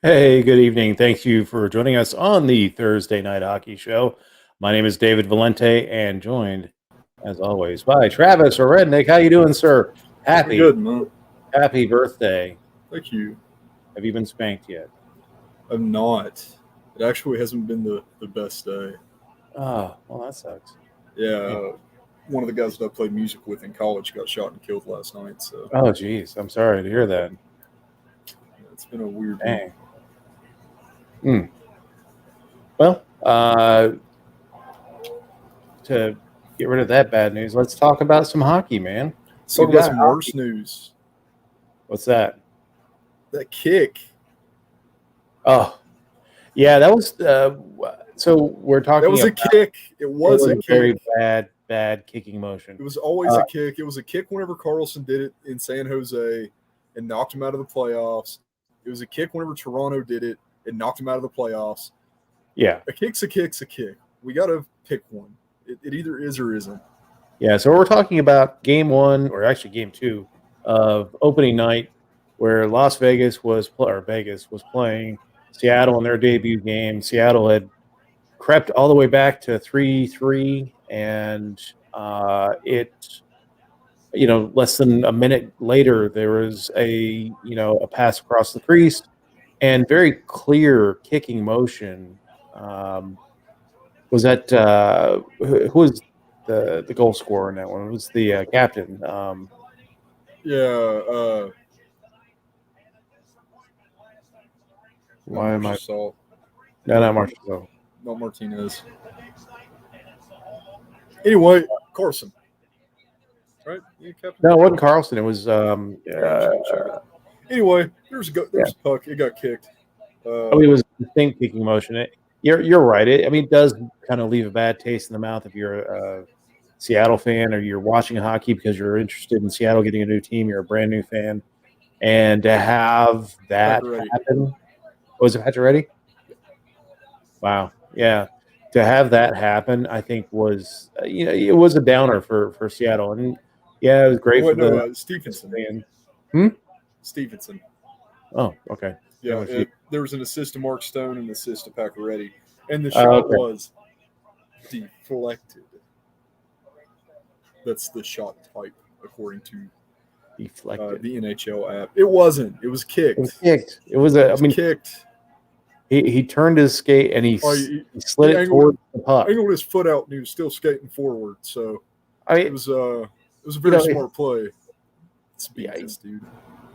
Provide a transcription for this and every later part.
Hey, good evening. Thank you for joining us on the Thursday Night Hockey Show. My name is David Valente, and joined, as always, by Travis Aurednik. How you doing, sir? Happy, Good, man. happy birthday. Thank you. Have you been spanked yet? I'm not. It actually hasn't been the best day. Oh, well, that sucks. Yeah. Yeah, one of the guys that I played music with in college got shot and killed last night. So Oh, geez. I'm sorry to hear that. it's been a weird week. Dang. Hmm. Well, to get rid of that bad news, let's talk about some hockey, man. Let's talk We've about got some hockey. worse news. What's that? That kick. Oh, yeah, that was so we're talking That was a about kick. It was a very kick. bad kicking motion. It was always a kick. It was a kick whenever Carlson did it in San Jose and knocked him out of the playoffs. It was a kick whenever Toronto did it and knocked him out of the playoffs. Yeah. A kick's a kick's a kick. We got to pick one. It either is or isn't. Yeah, so we're talking about game 1, or actually game 2 of opening night, where Vegas was playing Seattle in their debut game. Seattle had crept all the way back to 3-3, and less than a minute later, there was a pass across the crease and very clear kicking motion. Was that who was the goal scorer in that one? It was the captain. Yeah. Why am I? Salt. No, not Marshall. Not Martinez. Anyway, Carson. Right? No, it wasn't Carlson. It was anyway, there's a puck. It got kicked. it was the same kicking motion. You're right. It does kind of leave a bad taste in the mouth if you're a Seattle fan or you're watching hockey because you're interested in Seattle getting a new team. You're a brand new fan, and to have that happen. Was it Pacioretty? Wow. Yeah. To have that happen, I think was it was a downer for Seattle, and yeah, it was great for the Stevenson. Stevenson. Oh, okay. Yeah, there was an assist to Mark Stone and an assist to Pacioretty, and the shot was deflected. That's the shot type according to deflected the NHL app. It wasn't. It was kicked. It was kicked. It was kicked. He turned his skate and he slid it towards the puck. Angled his foot out and he was still skating forward. So it was a very smart play. It's BS, dude.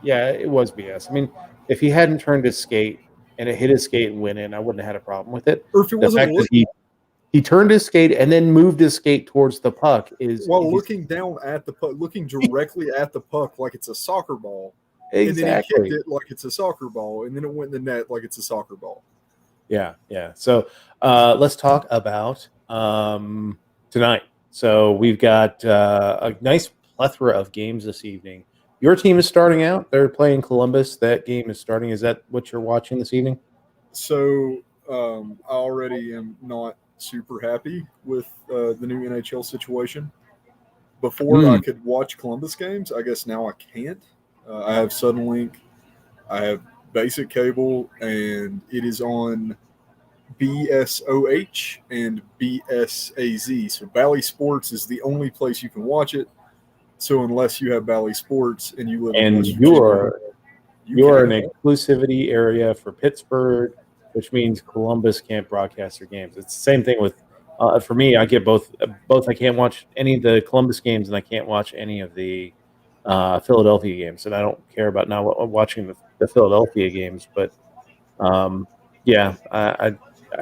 Yeah, it was BS. If he hadn't turned his skate and it hit his skate and went in, I wouldn't have had a problem with it. Or if it wasn't he turned his skate and then moved his skate towards the puck looking down at the puck, looking directly at the puck like it's a soccer ball. Exactly. And then he kicked it like it's a soccer ball, and then it went in the net like it's a soccer ball. Yeah. So let's talk about tonight. So we've got a nice plethora of games this evening. Your team is starting out. They're playing Columbus. That game is starting. Is that what you're watching this evening? So I already am not super happy with the new NHL situation. Before I could watch Columbus games, I guess now I can't. I have Suddenlink, I have basic cable, and it is on BSOH and BSAZ. So Bally Sports is the only place you can watch it. So unless you have Bally Sports and you live in West Virginia, you are an exclusivity area for Pittsburgh, which means Columbus can't broadcast their games. It's the same thing with for me. I get both. I can't watch any of the Columbus games, and I can't watch any of the Philadelphia games. And I don't care about not watching the Philadelphia games. But yeah, I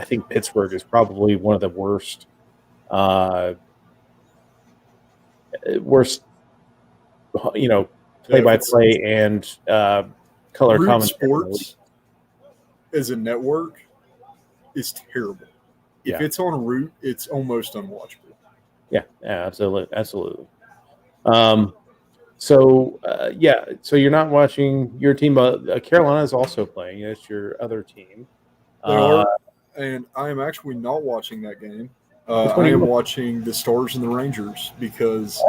think Pittsburgh is probably one of the worst play-by-play and color commentary. Sports as a network is terrible. If it's on Root, it's almost unwatchable. Yeah, absolutely. So you're not watching your team, but Carolina is also playing. It's your other team. And I am actually not watching that game. I am watching the Stars and the Rangers because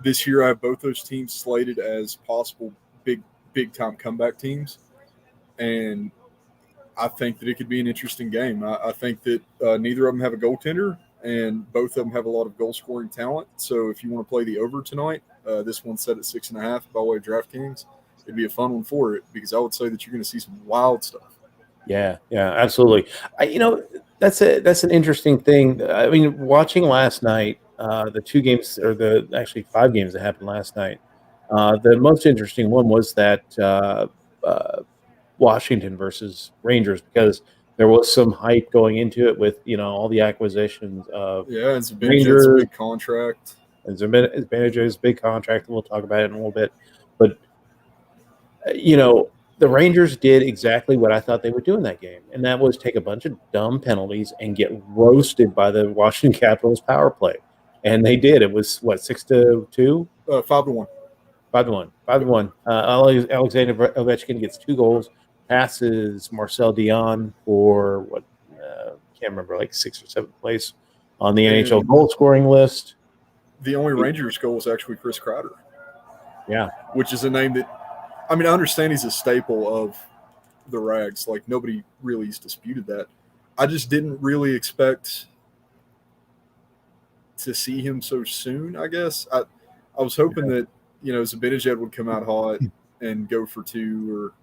this year I have both those teams slated as possible big time comeback teams. And I think that it could be an interesting game. I think that neither of them have a goaltender, and both of them have a lot of goal scoring talent. So if you want to play the over tonight, this one's set at 6.5 by way of DraftKings. It'd be a fun one for it because I would say that you're going to see some wild stuff. Yeah, absolutely. That's an interesting thing. I mean, watching last night, the 2 games or the actually 5 games that happened last night. The most interesting one was that Washington versus Rangers, because there was some hype going into it with all the acquisitions of Yeah, it's been Rangers a big contract. and Zibanejad's big contract, and we'll talk about it in a little bit. But the Rangers did exactly what I thought they would do in that game, and that was take a bunch of dumb penalties and get roasted by the Washington Capitals power play. And they did. It was, what, 6-2? 5-1. 5-1. 5-1. Alexander Ovechkin gets 2 goals, passes Marcel Dion for, what, can't remember, like 6th or 7th place on the NHL goal scoring list. The only Rangers goal was actually Chris Kreider. Yeah. Which is a name that, I mean, I understand he's a staple of the Rags. Like, nobody really has disputed that. I just didn't really expect to see him so soon, I guess. I was hoping that, Zibanejad would come out hot and go for 2 or,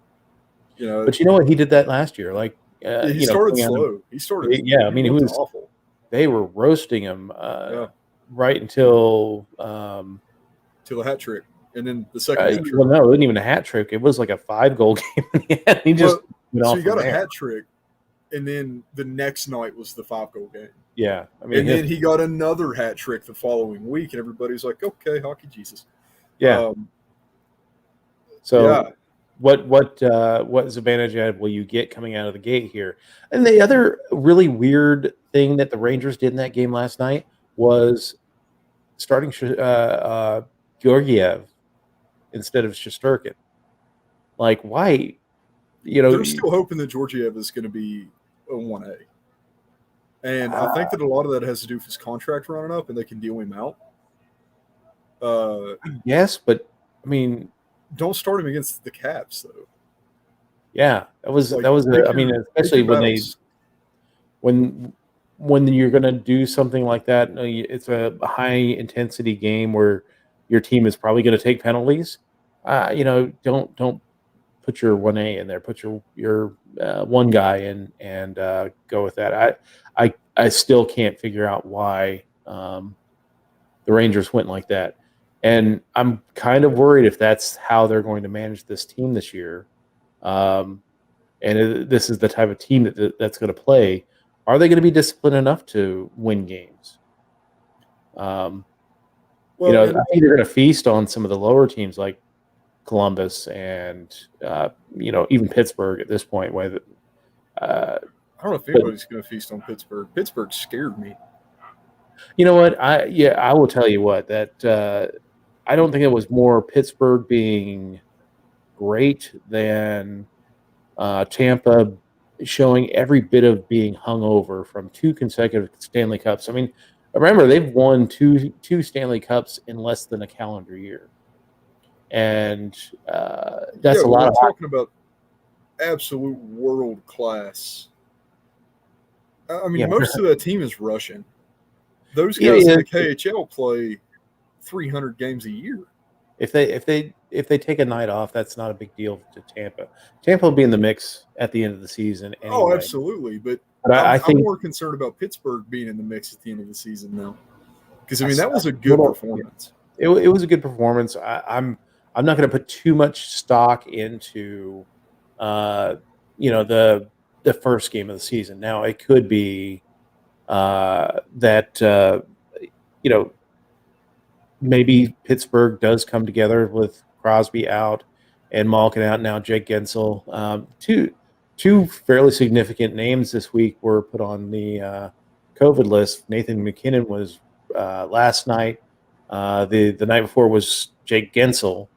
But you know what? He did that last year. Like, he started slow. He was awful. They were roasting him right until till a hat trick. And then the second hat trick. Well, no, it wasn't even a hat trick. It was like a 5-goal game in the end. He just went off. So you got a hat trick, and then the next night was the 5-goal game. Yeah. I mean, and then he got another hat trick the following week, and everybody's like, okay, hockey Jesus. Yeah. What Zibanejad will you get coming out of the gate here? And the other really weird thing that the Rangers did in that game last night was starting Georgiev instead of Shesterkin. Like, why? They're still hoping that Georgiev is going to be a 1A. And I think that a lot of that has to do with his contract running up and they can deal him out. Yes, but, I mean... Don't start him against the Caps, though. Yeah, especially when you're going to do something like that, it's a high-intensity game where your team is probably going to take penalties. Don't put your 1A in there. Put your one guy in and go with that. I still can't figure out why the Rangers went like that, and I'm kind of worried if that's how they're going to manage this team this year. This is the type of team that's going to play. Are they going to be disciplined enough to win games? I think they're going to feast on some of the lower teams like Columbus and even Pittsburgh at this point. I don't know if anybody's going to feast on Pittsburgh. Pittsburgh scared me. You know what? I will tell you what, that I don't think it was more Pittsburgh being great than Tampa showing every bit of being hungover from 2 consecutive Stanley Cups. I mean, remember, they've won two Stanley Cups in less than a calendar year. And that's a lot. We're talking about absolute world class. I mean, most of that team is Russian. Those guys in the KHL play 300 games a year. If they take a night off, that's not a big deal to Tampa. Tampa will be in the mix at the end of the season. Anyway. Oh, absolutely. But I think I'm more concerned about Pittsburgh being in the mix at the end of the season now. Because I mean, that was a good performance. It was a good performance. I'm not going to put too much stock into, the first game of the season. Now it could be that maybe Pittsburgh does come together with Crosby out and Malkin out. Now Jake Gensel. Two fairly significant names this week were put on the COVID list. Nathan McKinnon was last night. The night before was Jake Gensel.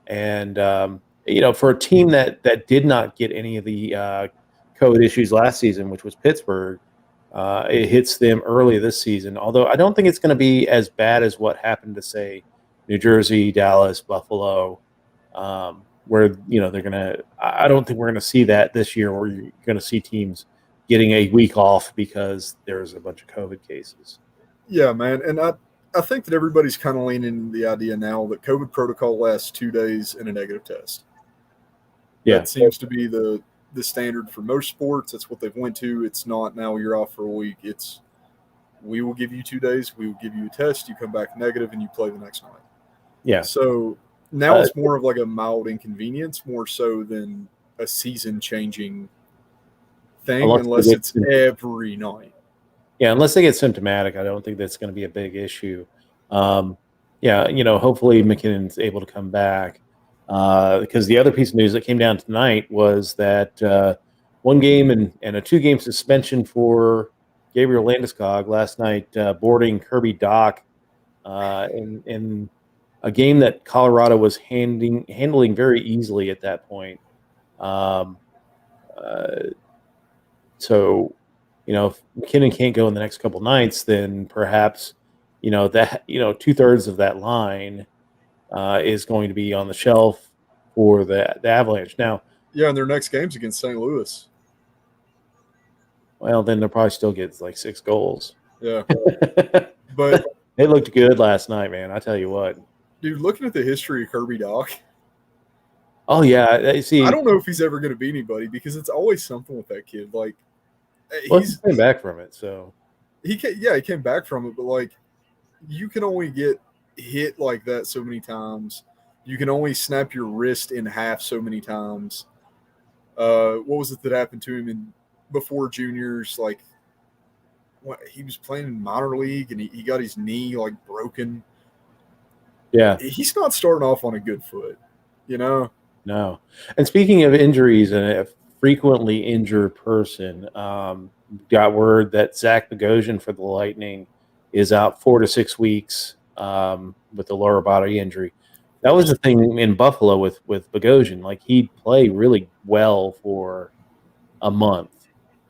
And, for a team that did not get any of the COVID issues last season, which was Pittsburgh, it hits them early this season. Although I don't think it's going to be as bad as what happened to, say, New Jersey, Dallas, Buffalo. where they're gonna. I don't think we're gonna see that this year, where you're gonna see teams getting a week off because there's a bunch of COVID cases. Yeah, man, and I think that everybody's kind of leaning the idea now that COVID protocol lasts 2 days and a negative test. Yeah, That seems to be the standard for most sports. That's what they've went to. It's not now you're off for a week. It's we will give you 2 days. We will give you a test. You come back negative, and you play the next night. yeah. So now it's more of like a mild inconvenience, more so than a season-changing thing, unless it's every night. Yeah, unless they get symptomatic, I don't think that's going to be a big issue. Yeah, hopefully McKinnon's able to come back. Because the other piece of news that came down tonight was that one game and a 2-game suspension for Gabriel Landeskog last night, boarding Kirby Dock in a game that Colorado was handling very easily at that point. So, if McKinnon can't go in the next couple nights, then perhaps, that 2/3 of that line is going to be on the shelf for the Avalanche. Now, yeah, and their next game's against St. Louis. Well, then they'll probably still get like 6 goals. Yeah, but it looked good last night, man. I tell you what, dude. Looking at the history of Kirby Dock. Oh yeah, see, I don't know if he's ever going to be anybody because it's always something with that kid. Like, he's came back from it, so he came back from it, but like, you can only get hit like that so many times. You can only snap your wrist in half so many times. What was it that happened to him before juniors? Like, he was playing in minor league and he got his knee like broken. Yeah, he's not starting off on a good foot, No. And speaking of injuries and a frequently injured person, got word that Zach Bogosian for the Lightning is out 4 to 6 weeks with the lower body injury. That was the thing in Buffalo with Bogosian. Like, he'd play really well for a month.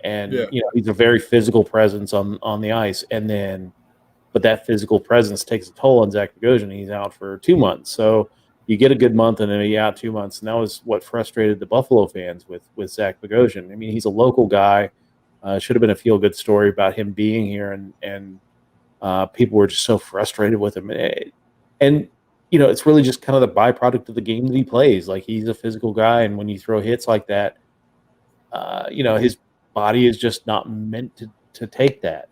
And, he's a very physical presence on the ice. But that physical presence takes a toll on Zach Bogosian. He's out for 2 months. So you get a good month and then he's out 2 months. And that was what frustrated the Buffalo fans with Zach Bogosian. I mean, he's a local guy. Should have been a feel-good story about him being here. And people were just so frustrated with him. And it's really just kind of the byproduct of the game that he plays. Like, he's a physical guy. And when you throw hits like that, his body is just not meant to take that.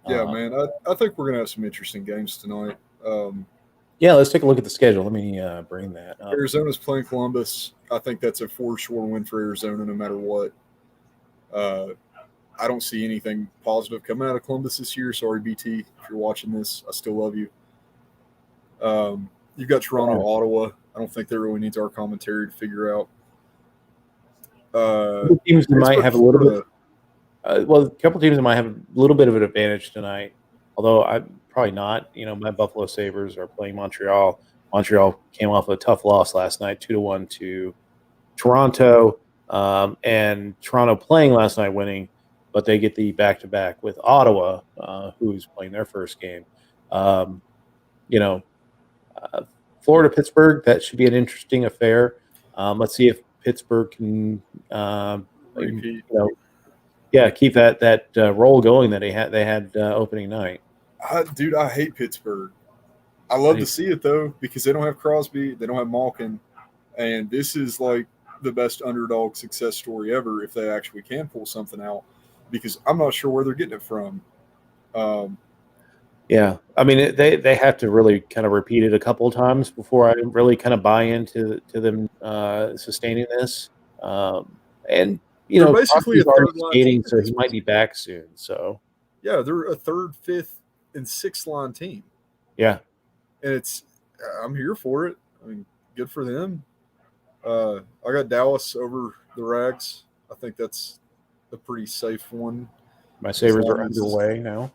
Yeah, man. I think we're going to have some interesting games tonight. Yeah, let's take a look at the schedule. Let me bring that up. Arizona's playing Columbus. I think that's a for-sure win for Arizona no matter what. I don't see anything positive coming out of Columbus this year. Sorry, BT, if you're watching this. I still love you. You've got Toronto, Ottawa. I don't think that really needs our commentary to figure out. Teams might have a little bit. A couple teams that might have a little bit of an advantage tonight, although I'm probably not. My Buffalo Sabres are playing Montreal. Montreal came off a tough loss last night, 2-1 to Toronto, and Toronto playing last night, winning, but they get the back-to-back with Ottawa, who's playing their first game. Florida, Pittsburgh, that should be an interesting affair. Let's see if Pittsburgh can, keep that roll going that they had opening night. Dude, I hate Pittsburgh. I love to see it though because they don't have Crosby, they don't have Malkin, and this is like the best underdog success story ever if they actually can pull something out. Because I'm not sure where they're getting it from. Yeah, I mean they have to really kind of repeat it a couple of times before I really kind of buy into them sustaining this. And they're basically a third skating, so he might be back soon. So yeah, they're a third, fifth, and sixth line team. Yeah, and I'm here for it. I mean, good for them. I got Dallas over the Rags. I think that's a pretty safe one. My Sabres are underway now.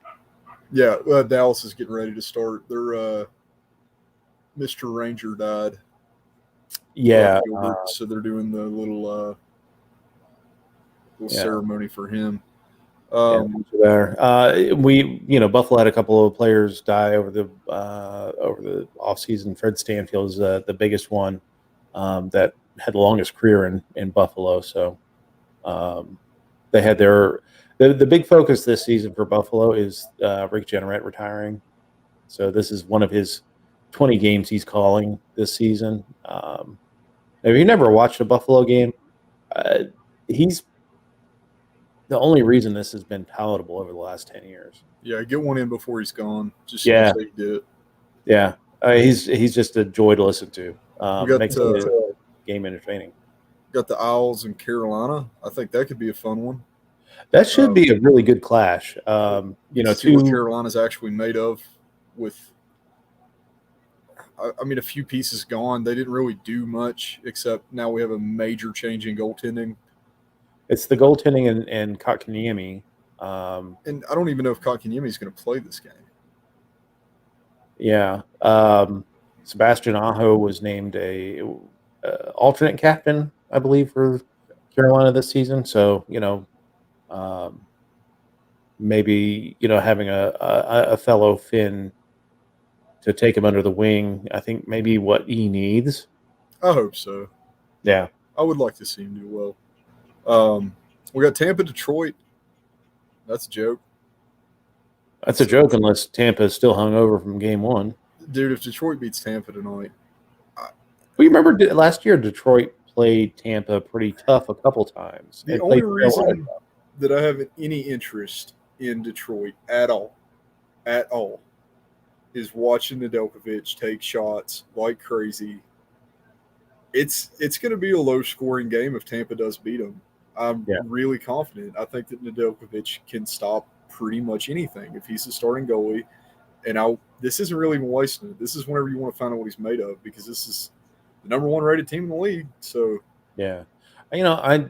Yeah, Dallas is getting ready to start. Their Mr. Ranger died. Yeah, so they're doing the little ceremony for him. There, Buffalo had a couple of players die over the offseason. Fred Stanfield is the biggest one. that had the longest career in Buffalo. So they had the big focus this season for Buffalo is Rick Jeanneret retiring. So this is one of his 20 games he's calling this season. If you never watched a Buffalo game, he's the only reason this has been palatable over the last 10 years. Yeah, get one in before he's gone. Just Yeah. so you did it. Yeah. He's just a joy to listen to. Makes the game entertaining. Got the Owls in Carolina. I think that could be a fun one. That should be a really good clash. See what Carolina's actually made of with, I mean, a few pieces gone. They didn't really do much, except now we have a major change in goaltending. It's the goaltending and Kotkaniemi. And I don't even know if Kotkaniemi is going to play this game. Yeah. Sebastian Aho was named a alternate captain, I believe, for Carolina this season. So, maybe, having a fellow Finn to take him under the wing, I think maybe what he needs. I hope so. Yeah. I would like to see him do well. We got Tampa, Detroit. That's a joke. That's a joke unless Tampa is still hungover from game one. Dude, if Detroit beats Tampa tonight. We remember last year Detroit played Tampa pretty tough a couple times. The only reason that I have any interest in Detroit at all, is watching Nedeljkovic take shots like crazy. It's going to be a low-scoring game if Tampa does beat them. I'm really confident. I think that Nedeljkovic can stop pretty much anything if he's the starting goalie. And this isn't really even wasting it. This is whenever you want to find out what he's made of, because this is the number one rated team in the league. So yeah, I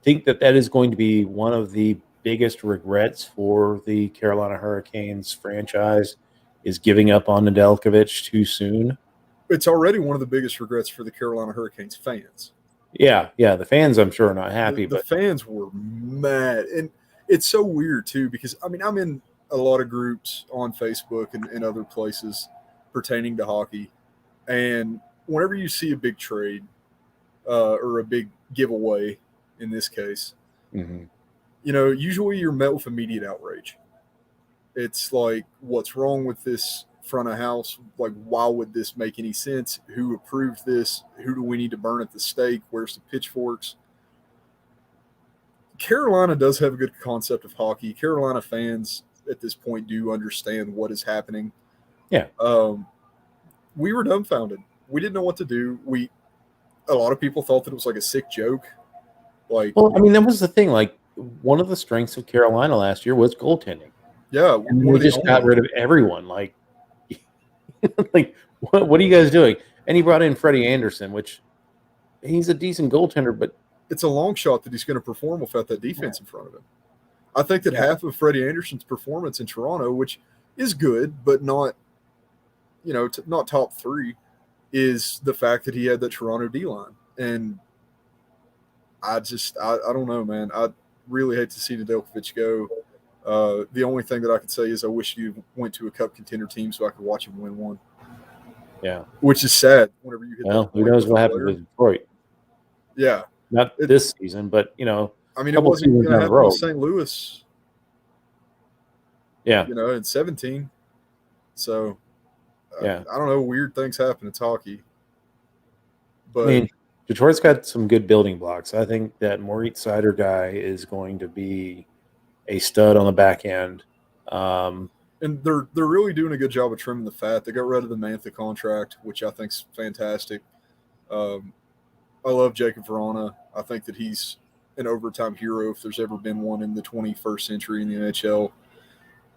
think that is going to be one of the biggest regrets for the Carolina Hurricanes franchise is giving up on Nedeljkovic too soon. It's already one of the biggest regrets for the Carolina Hurricanes fans. Yeah, the fans I'm sure are not happy. The fans were mad. And it's so weird too, because I'm in a lot of groups on Facebook and other places pertaining to hockey. And whenever you see a big trade or a big giveaway, in this case, usually you're met with immediate outrage. It's like, what's wrong with this front of house? Like, why would this make any sense? Who approved this? Who do we need to burn at the stake? Where's the pitchforks? Carolina does have a good concept of hockey. Carolina fans at this point do understand what is happening. Yeah. We were dumbfounded. We didn't know what to do. A lot of people thought that it was like a sick joke. Well, I mean, that was the thing. Like, one of the strengths of Carolina last year was goaltending. Yeah. And we just got rid of everyone. Like, what are you guys doing? And he brought in Freddie Anderson, which he's a decent goaltender, but it's a long shot that he's going to perform without that defense in front of him. I think that half of Freddie Anderson's performance in Toronto, which is good, but not, not top three, is the fact that he had that Toronto D-line. And I don't know, man. I really hate to see Nedeljkovic go. The only thing that I could say is I wish he went to a cup contender team so I could watch him win one. Yeah. Which is sad whenever you hit who knows what happened with Detroit. Yeah. Not this season, but, I mean, it wasn't going to happen in St. Louis. Yeah. In 17. So, yeah. I don't know. Weird things happen. It's hockey. But I mean, Detroit's got some good building blocks. I think that Moritz Seider guy is going to be a stud on the back end. And they're really doing a good job of trimming the fat. They got rid of the Mantha contract, which I think is fantastic. I love Jacob Verana. I think that he's an overtime hero if there's ever been one in the 21st century in the NHL.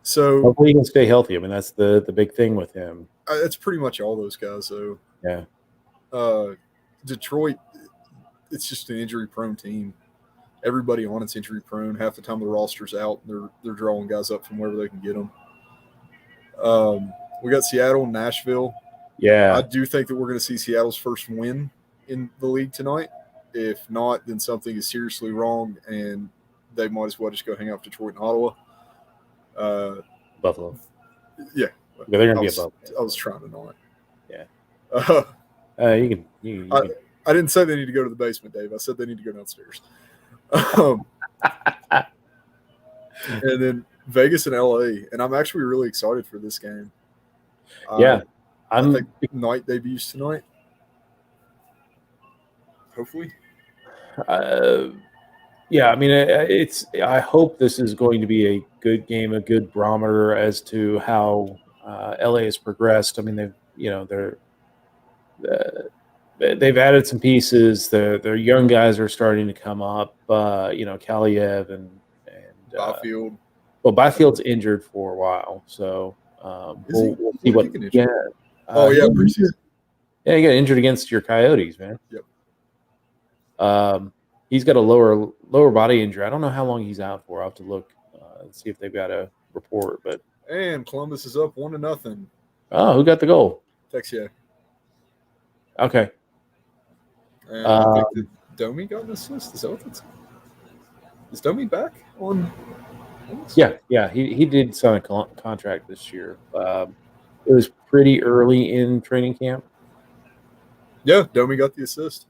So hopefully he can stay healthy. I mean, that's the big thing with him. It's pretty much all those guys, though. Yeah. Detroit, it's just an injury-prone team. Everybody on it's injury-prone. Half the time the roster's out. They're drawing guys up from wherever they can get them. We got Seattle and Nashville. Yeah. I do think that we're going to see Seattle's first win in the league tonight. If not, then something is seriously wrong, and they might as well just go hang out with Detroit and Ottawa. Buffalo. Yeah. They're going to be a Buffalo. I was trying to not. Yeah. You can. I didn't say they need to go to the basement, Dave. I said they need to go downstairs. And then Vegas and LA, and I'm actually really excited for this game. Yeah, I think night debuts tonight. Hopefully. Yeah, I mean, it's. I hope this is going to be a good game, a good barometer as to how LA has progressed. I mean, they've added some pieces. Their young guys are starting to come up. Kaliev and Byfield. Well, Byfield's injured for a while, so we'll see what. Yeah. Preseason. Yeah, he got injured against your Coyotes, man. Yep. He's got a lower body injury. I don't know how long he's out for. I'll have to look and see if they've got a report. But Columbus is up 1-0. Oh, who got the goal? Texier. Okay. And I think that Domi got an assist. Is that what that's? Is Domi back on? Yeah. He did sign a contract this year. It was pretty early in training camp. Yeah, Domi got the assist.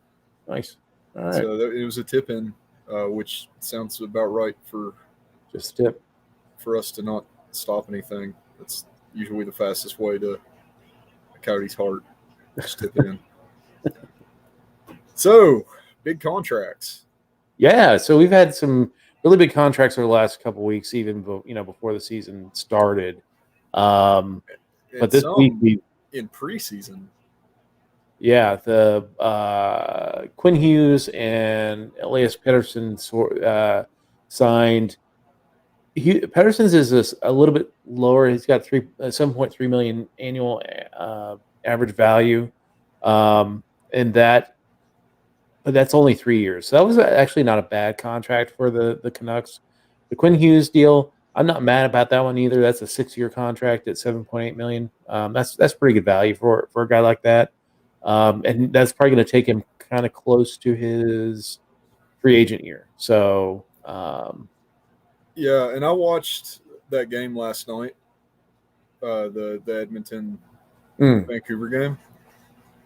Nice. All right. So it was a tip in, which sounds about right for just tip for us to not stop anything. That's usually the fastest way to a Coyote's heart. Just tip in. So big contracts. Yeah, so we've had some really big contracts over the last couple of weeks, even before the season started. But this week in preseason. Yeah, the Quinn Hughes and Elias Pettersson signed. Pettersson's is a little bit lower. He's got 7.3 million annual average value, and that's only 3 years. So that was actually not a bad contract for the Canucks. The Quinn Hughes deal, I'm not mad about that one either. That's a 6-year contract at 7.8 million. That's pretty good value for a guy like that. And that's probably going to take him kind of close to his free agent year. So, yeah, and I watched that game last night, the Edmonton Vancouver game,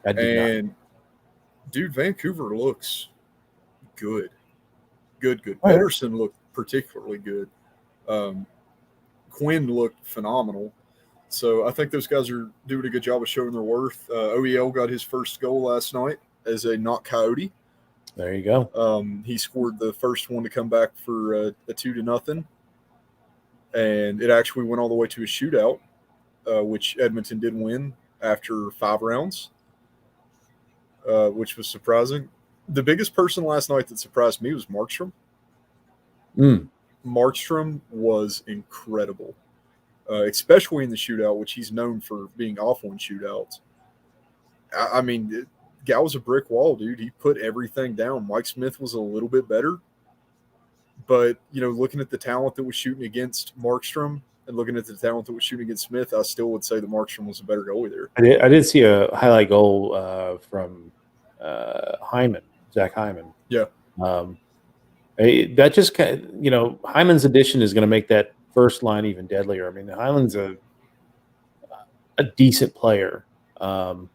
and dude, Vancouver looks good. Pettersson looked particularly good. Quinn looked phenomenal. So I think those guys are doing a good job of showing their worth. OEL got his first goal last night as a not Coyote. There you go. He scored the first one to come back for a 2-0, and it actually went all the way to a shootout, which Edmonton did win after 5 rounds, which was surprising. The biggest person last night that surprised me was Markstrom. Markstrom was incredible. Especially in the shootout, which he's known for being awful in shootouts. I mean, the guy was a brick wall, dude. He put everything down. Mike Smith was a little bit better. But, looking at the talent that was shooting against Markstrom and looking at the talent that was shooting against Smith, I still would say that Markstrom was a better goalie there. I did see a highlight goal from Hyman, Zach Hyman. Yeah. That just Hyman's addition is going to make that first line even deadlier. I mean, Hyman's a decent player. God,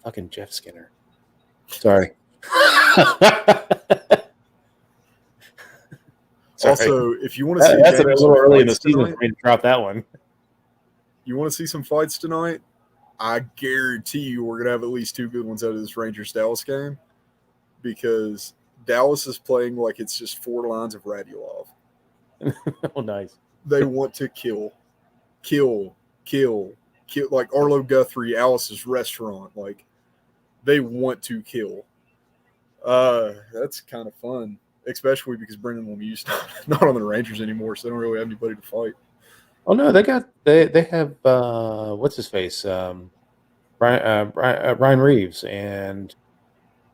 fucking Jeff Skinner. Sorry. Also, if you want to see that's a little early in the season for me to drop that one. You want to see some fights tonight? I guarantee you we're going to have at least 2 good ones out of this Rangers-Dallas game, because Dallas is playing like it's just 4 lines of Radulov. Oh, nice. They want to kill. Like Arlo Guthrie, Alice's Restaurant. Like, they want to kill. That's kind of fun, especially because Brendan Lemieux's not on the Rangers anymore, so they don't really have anybody to fight. Oh no, they have what's his face, Ryan Reeves, and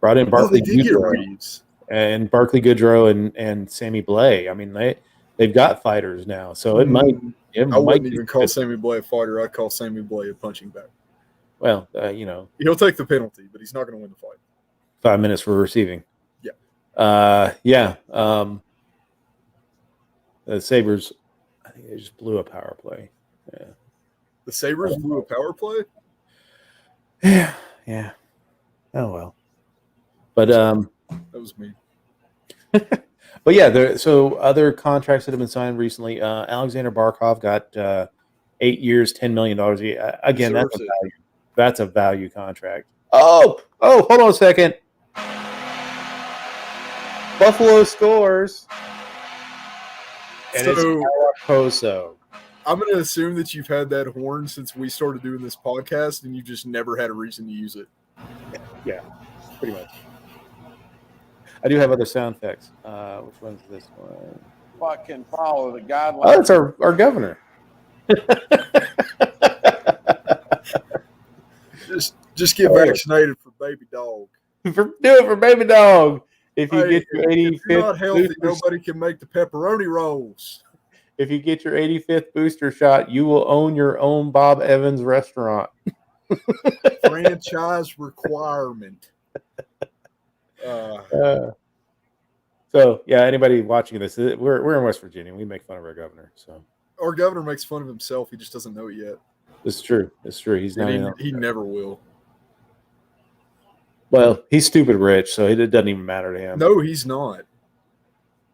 brought in Barclay Goodrow. And Barclay Goodrow and Sammy Blais. I mean, they've got fighters now, so it might. I wouldn't even call Sammy Blais a fighter. I'd call Sammy Blais a punching bag. Well, he'll take the penalty, but he's not going to win the fight. 5 minutes for receiving. Yeah. The Sabres, I think they just blew a power play. Yeah. The Sabres blew a power play? Yeah. Oh well. But that was me. but yeah, so other contracts that have been signed recently. Alexander Barkov got 8 years, $10 million. Again, Deserves it. that's a value contract. Oh, hold on a second. Buffalo scores, and it's Poso. I'm going to assume that you've had that horn since we started doing this podcast, and you just never had a reason to use it. Yeah, pretty much. I do have other sound effects. Which one's this one? Fucking follow the guidelines. Oh, it's our governor. Just get vaccinated for baby dog. Do it for baby dog. If you get your 85th, if you're not healthy, nobody can make the pepperoni rolls. If you get your 85th booster shot, you will own your own Bob Evans restaurant. Franchise requirement. So yeah, anybody watching this, we're in West Virginia. We make fun of our governor. So our governor makes fun of himself. He just doesn't know it yet. It's true. It's true. He's not. He never will. Well, he's stupid rich, so it doesn't even matter to him. No, he's not.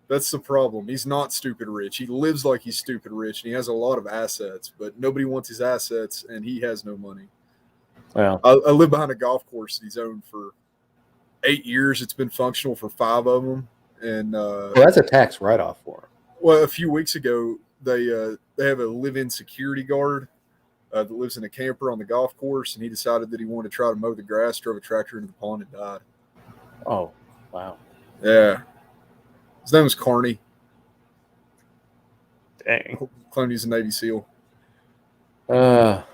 That's the problem. He's not stupid rich. He lives like he's stupid rich, and he has a lot of assets, but nobody wants his assets, and he has no money. Well, I live behind a golf course that he's owned for 8 years. It's been functional for 5 of them, and well, that's a tax write-off for him. Well, a few weeks ago, they have a live-in security guard that lives in a camper on the golf course, and he decided that he wanted to try to mow the grass, drove a tractor into the pond, and died. Oh, wow. Yeah. His name was Carney. Dang. Claimed he's a Navy SEAL. What a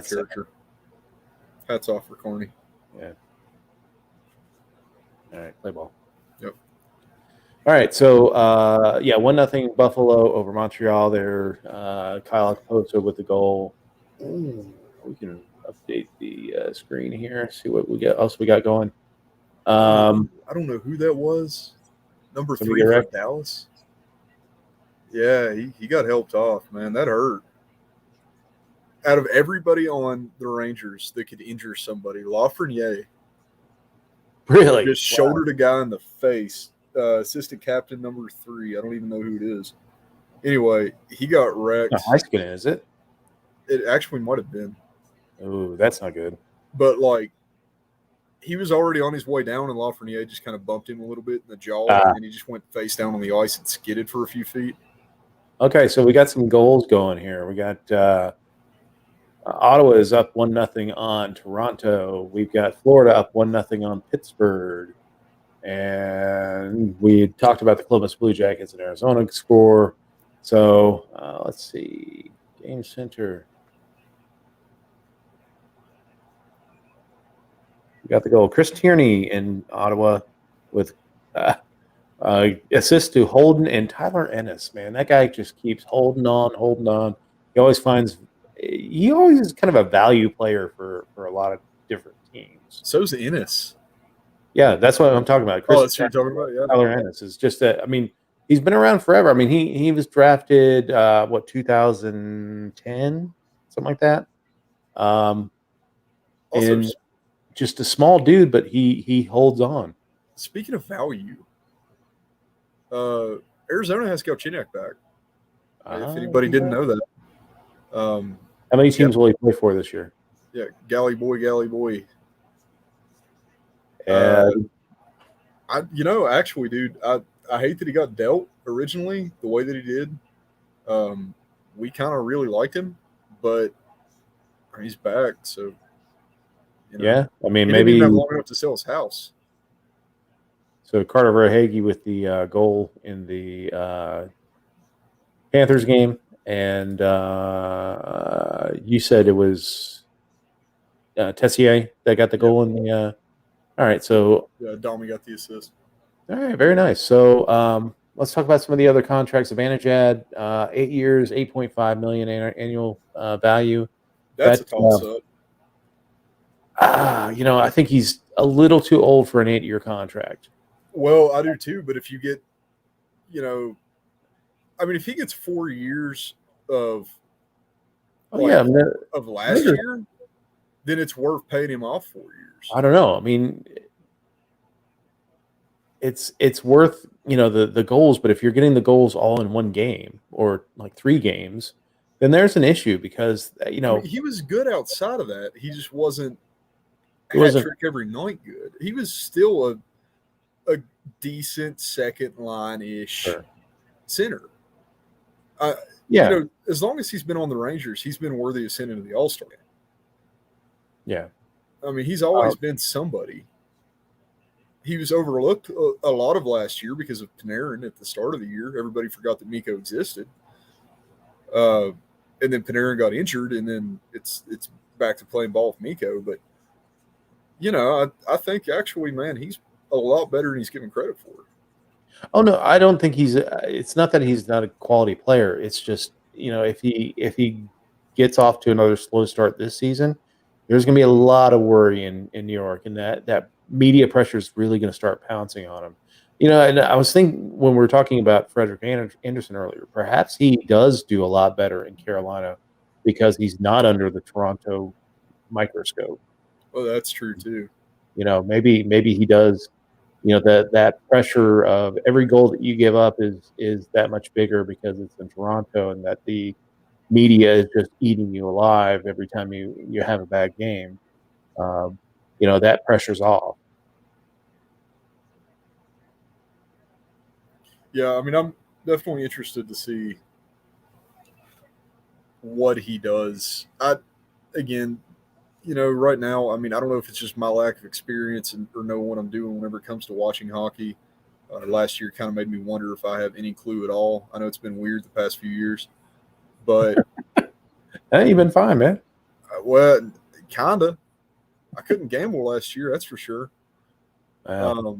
character. Hats off for Carney. Yeah. All right, play ball. Yep. All right, so 1-0 Buffalo over Montreal there. Kyle Okposo with the goal. Ooh, we can update the screen here, see what we got going. I don't know who that was. Number 3 for Dallas. Yeah, he got helped off, man. That hurt. Out of everybody on the Rangers that could injure somebody, Lafreniere really just shouldered a guy in the face. Assistant captain number 3. I don't even know who it is. Anyway, he got wrecked. Heiskanen, is it? It actually might have been. Oh, that's not good. But he was already on his way down, and Lafreniere just kind of bumped him a little bit in the jaw, and he just went face down on the ice and skidded for a few feet. Okay, so we got some goals going here. We got Ottawa is up 1-0 on Toronto. We've got Florida up 1-0 on Pittsburgh. And we talked about the Columbus Blue Jackets and Arizona score. So let's see. Game Center. We got the goal. Chris Tierney in Ottawa with assist to Holden and Tyler Ennis. Man, that guy just keeps holding on. He always is kind of a value player for a lot of different teams. So's Ennis. Yeah, that's what I'm talking about. That's what you're talking about. Yeah, Tyler Ennis is just that. I mean, he's been around forever. I mean, he was drafted 2010, something like that. And just a small dude, but he holds on. Speaking of value, Arizona has Galchenyuk back. If anybody didn't know that. How many teams will he play for this year? Yeah, Galley boy. Actually, dude, I hate that he got dealt originally the way that he did. We kind of really liked him, but he's back, so yeah. I mean, he maybe didn't even have long enough to sell his house. So Carter Verhaeghe with the goal in the Panthers game, and you said it was Tessier that got the goal in the. All right, so Domi got the assist. All right, very nice. So let's talk about some of the other contracts. Advantage 8 years, $8.5 million annual value. That's a toss up. I think he's a little too old for an 8-year contract. Well, I do too. But if you get, if he gets 4 years of last year, then it's worth paying him off 4 years. I don't know. I mean, it's worth, the goals, but if you're getting the goals all in one game or like 3 games, then there's an issue because, I mean, he was good outside of that. He just wasn't it hat wasn't trick every night good. He was still a decent second line ish sure. center. Yeah. As long as he's been on the Rangers, he's been worthy of sending to the All-Star game. Yeah. I mean, he's always been somebody. He was overlooked a lot of last year because of Panarin at the start of the year. Everybody forgot that Mikko existed. And then Panarin got injured, and then it's back to playing ball with Mikko. But, I think actually, man, he's a lot better than he's given credit for. Oh no, I don't think he's. It's not that he's not a quality player. It's just, if he gets off to another slow start this season, there's going to be a lot of worry in New York, and that media pressure is really going to start pouncing on him. And I was thinking when we were talking about Frederick Anderson earlier, perhaps he does do a lot better in Carolina because he's not under the Toronto microscope. Well, that's true too. Maybe he does. That pressure of every goal that you give up is that much bigger because it's in Toronto, and that the media is just eating you alive every time you have a bad game. That pressure's off. Yeah, I mean, I'm definitely interested to see what he does. Again, right now, I mean, I don't know if it's just my lack of experience or know what I'm doing whenever it comes to watching hockey. Last year kind of made me wonder if I have any clue at all. I know it's been weird the past few years, but Hey, you've been fine, man. well, kinda. I couldn't gamble last year, that's for sure. Wow.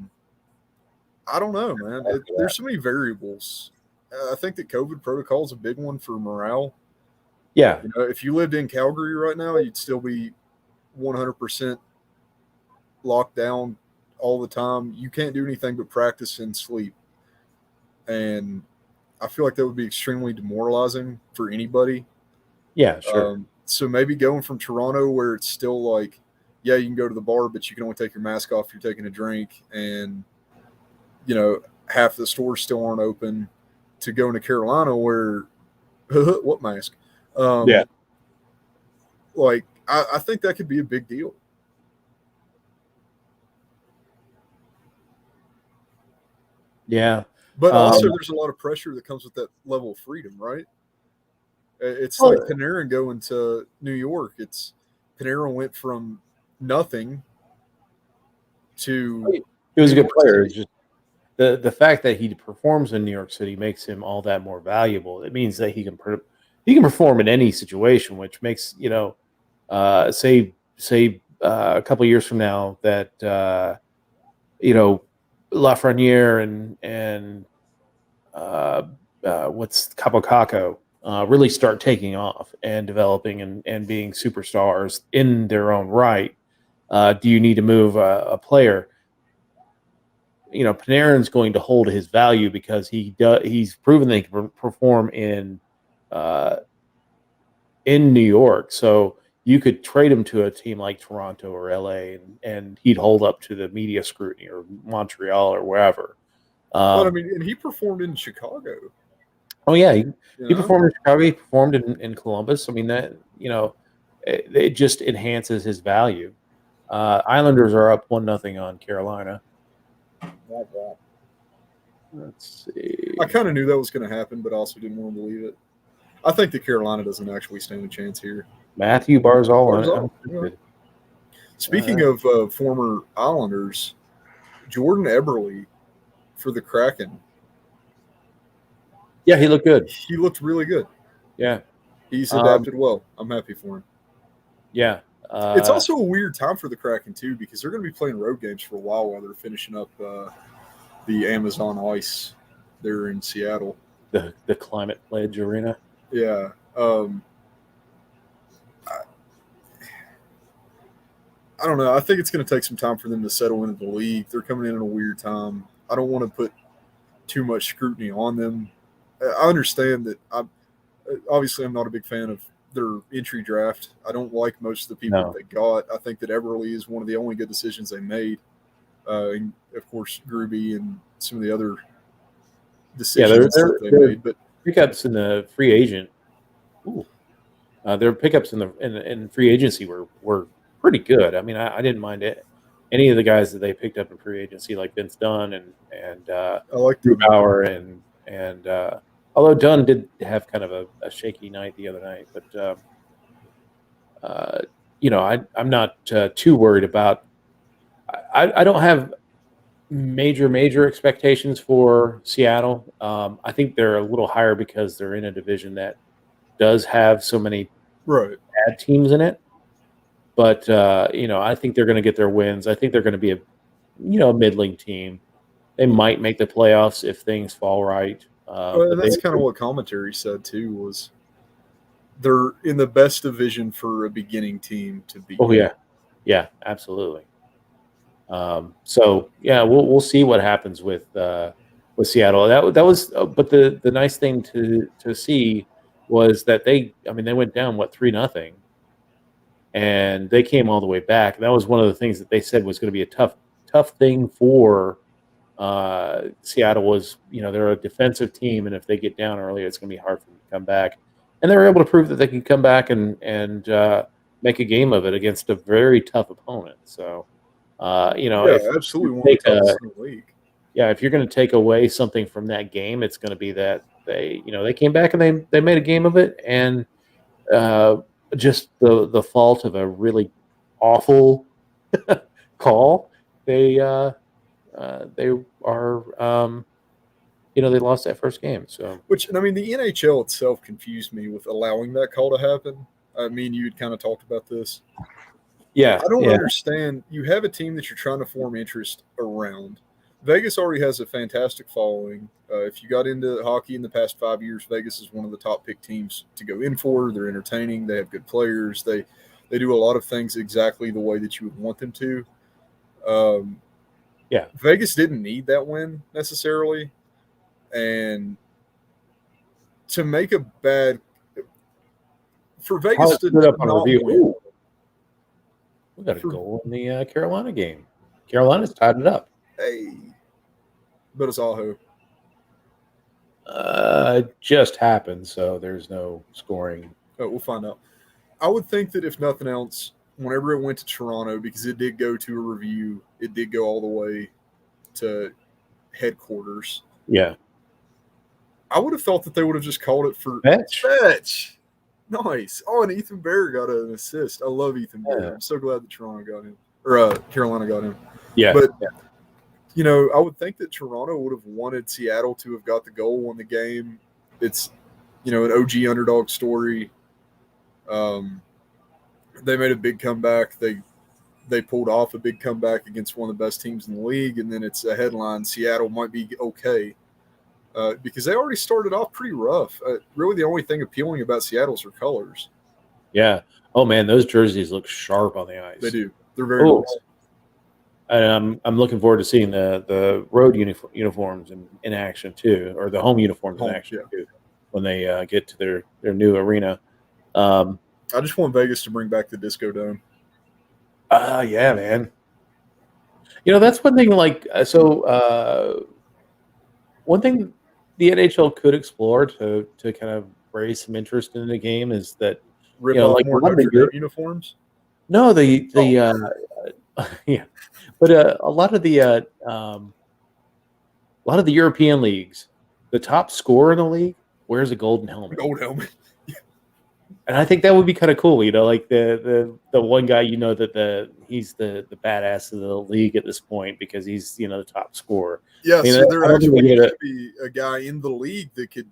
I don't know, man. There's so many variables. I think that COVID protocol is a big one for morale. Yeah, If you lived in Calgary right now, you'd still be 100% locked down all the time. You can't do anything but practice and sleep. And I feel like that would be extremely demoralizing for anybody. yeah, sure. So maybe going from Toronto, where it's still like, yeah, you can go to the bar, but you can only take your mask off if you're taking a drink, and half the stores still aren't open, to going to Carolina where what mask? Yeah. Like I think that could be a big deal. Yeah. But also, there's a lot of pressure that comes with that level of freedom, right? It's Well, like Panarin going to New York. Panarin went from nothing to he was a New good York player. City. It's just the fact that he performs in New York City makes him all that more valuable. It means that he can perform in any situation, which makes say a couple of years from now that Lafreniere and what's Capocacco really start taking off and developing and being superstars in their own right. Do you need to move a player? Panarin's going to hold his value because he's proven that he can perform uh, in New York. So you could trade him to a team like Toronto or LA, and he'd hold up to the media scrutiny, or Montreal or wherever. But I mean, and he performed in Chicago. Oh yeah, he You know? performed in Chicago. He performed in Columbus. I mean, that it just enhances his value. Islanders are up 1-0 on Carolina. Let's see. I kind of knew that was going to happen, but I also didn't want to believe it. I think that Carolina doesn't actually stand a chance here. Matthew Barzal. Barzal, Speaking of former Islanders, Jordan Eberle for the Kraken. Yeah, he looked good. He looked really good. Yeah. He's adapted well. I'm happy for him. Yeah. It's also a weird time for the Kraken, too, because they're going to be playing road games for a while they're finishing up the Amazon Ice there in Seattle. The Climate Pledge Arena. Yeah. I don't know. I think it's going to take some time for them to settle into the league. They're coming in a weird time. I don't want to put too much scrutiny on them. I understand that obviously I'm not a big fan of their entry draft. I don't like most of the people No. that they got. I think that Everly is one of the only good decisions they made. And of course, Gruby and some of the other decisions that they made. But pickups in the free agent. Their pickups in the in free agency were pretty good. I mean, I didn't mind it. Any of the guys that they picked up in free agency, like Vince Dunn and I like the Grubauer and although Dunn did have kind of a shaky night the other night, but I'm not too worried about. I don't have major expectations for Seattle. I think they're a little higher because they're in a division that does have so many right. bad teams in it. But I think they're going to get their wins. I think they're going to be a middling team. They might make the playoffs if things fall right. But that's kind of what commentary said too. Was they're in the best division for a beginning team to be. Oh yeah, absolutely. So yeah, we'll see what happens with Seattle. That was, but the nice thing to see was that they went down 3-0, and they came all the way back. That was one of the things that they said was going to be a tough thing for Seattle. Was they're a defensive team, and if they get down early, it's going to be hard for them to come back. And they were able to prove that they can come back and make a game of it against a very tough opponent. So. Absolutely one of the toughest in the league. Yeah, if you're going to take away something from that game, it's going to be that they came back and they made a game of it, and just the fault of a really awful call, they are they lost that first game. So the NHL itself confused me with allowing that call to happen. I mean, you had kind of talked about this. Yeah, I don't understand. You have a team that you're trying to form interest around. Vegas already has a fantastic following. If you got into hockey in the past 5 years, Vegas is one of the top pick teams to go in for. They're entertaining. They have good players. They do a lot of things exactly the way that you would want them to. Vegas didn't need that win necessarily. And to make a bad – for Vegas to not win – we got a goal in the Carolina game. Carolina's tied it up. Hey, but it's Aho. It just happened, so there's no scoring. Oh, we'll find out. I would think that if nothing else, whenever it went to Toronto, because it did go to a review, it did go all the way to headquarters. Yeah. I would have thought that they would have just called it for fetch. Nice. Oh, and Ethan Bear got an assist. I love Ethan Bear. I'm so glad that Toronto got him. Or Carolina got him. Yeah. But, I would think that Toronto would have wanted Seattle to have got the goal in the game. It's, an OG underdog story. They made a big comeback. They pulled off a big comeback against one of the best teams in the league, and then it's a headline, Seattle might be okay. Because they already started off pretty rough. Really, the only thing appealing about Seattle is their colors. Yeah. Oh man, those jerseys look sharp on the ice. They do. They're very nice. And I'm looking forward to seeing the road uniforms in action too, or the home uniforms in action too, when they get to their new arena. I just want Vegas to bring back the Disco Dome. Yeah, man. That's one thing. One thing the NHL could explore to kind of raise some interest in the game is that rip off more Notre Dame uniforms. No, yeah, but a lot of the European leagues, the top scorer in the league wears a golden helmet. Gold helmet. And I think that would be kind of cool, like the one guy, that he's the badass of the league at this point because he's the top scorer. Yeah, so there actually used to be a guy in the league that could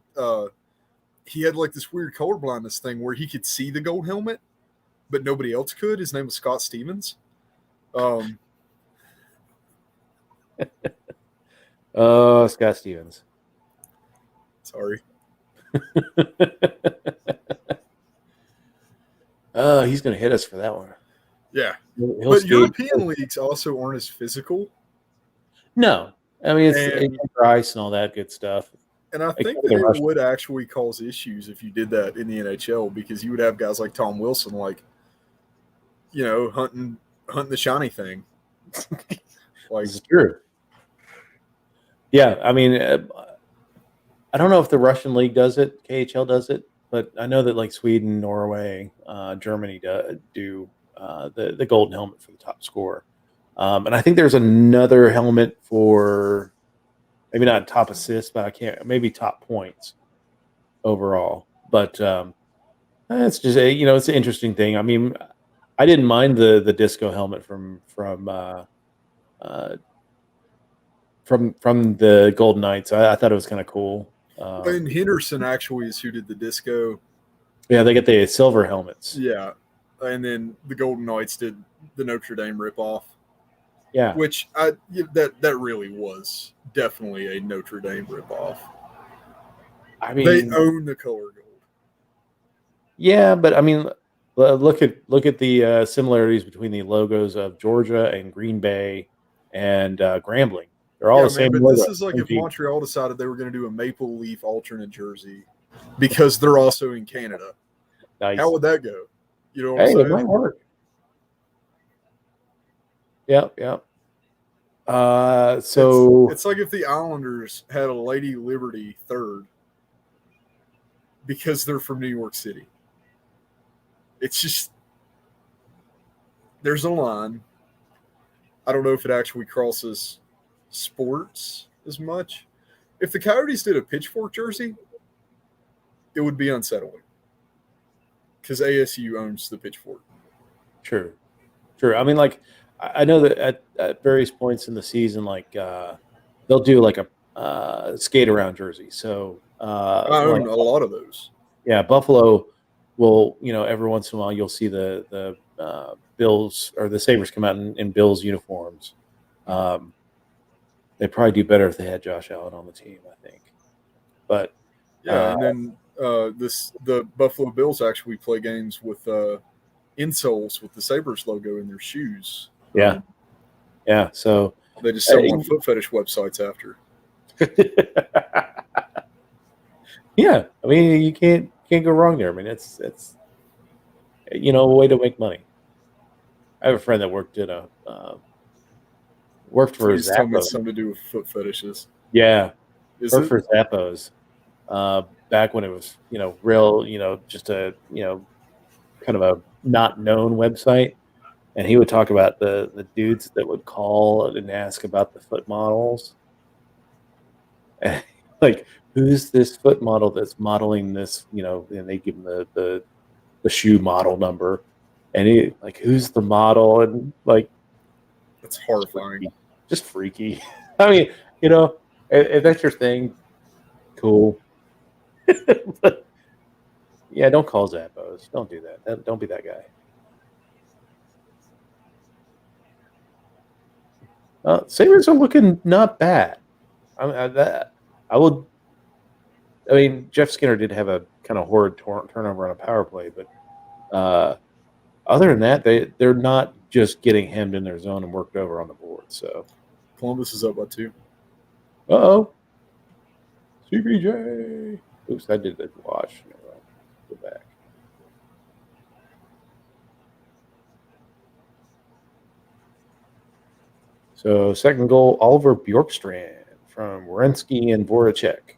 he had like this weird colorblindness thing where he could see the gold helmet, but nobody else could. His name was Scott Stevens. Oh, Scott Stevens. Sorry. He's going to hit us for that one. Yeah. But European leagues also aren't as physical. No. I mean, it's ice and all that good stuff. And I think that it would actually cause issues if you did that in the NHL, because you would have guys like Tom Wilson, like, hunting the shiny thing. Like, this is true. Yeah, I mean, I don't know if the Russian league does it, KHL does it, but I know that like Sweden, Norway, Germany do the golden helmet for the top scorer. And I think there's another helmet for maybe not top assist, but maybe top points overall. But it's just it's an interesting thing. I mean, I didn't mind the disco helmet from the Golden Knights. I thought it was kind of cool. And Henderson actually is who did the disco. Yeah, they get the silver helmets. Yeah, and then the Golden Knights did the Notre Dame ripoff. Yeah, which that really was definitely a Notre Dame ripoff. I mean, they own the color gold. Yeah, but I mean, look at the similarities between the logos of Georgia and Green Bay and Grambling. They're all the same. But this is like if Montreal decided they were going to do a maple leaf alternate jersey because they're also in Canada. Nice. How would that go? You know what I'm saying? It might work. Yeah. So it's like if the Islanders had a Lady Liberty third because they're from New York City. It's just there's a line. I don't know if it actually crosses sports as much. If the Coyotes did a pitchfork jersey, it would be unsettling because ASU owns the pitchfork. True. I mean, like, I know that at various points in the season, like they'll do like a skate around jersey. So I own a lot of those. Yeah, Buffalo will, every once in a while you'll see the Bills or the Sabres come out in Bills uniforms. They probably do better if they had Josh Allen on the team, I think. But and then the Buffalo Bills actually play games with insoles with the Sabres logo in their shoes. Yeah. So they just sell on foot fetish websites after. Yeah, I mean you can't go wrong there. I mean it's a way to make money. I have a friend that worked for Zappos. Tell me something to do with foot fetishes. Yeah, worked for Zappos. Back when it was real just a kind of a not known website, and he would talk about the dudes that would call and ask about the foot models, and like, who's this foot model that's modeling this, and they give him the shoe model number, and he like, who's the model, and like, that's horrifying, just freaky. I mean, if that's your thing, cool. But yeah, don't call Zappos. Don't do that. Don't be that guy. Sabres are looking not bad. I mean, Jeff Skinner did have a kind of horrid turnover on a power play, but other than that, they're not just getting hemmed in their zone and worked over on the board. So Columbus is up by 2. Uh-oh. CBJ. Oops, I did that wash. Go back. So second goal, Oliver Bjorkstrand from Werenski and Voracek.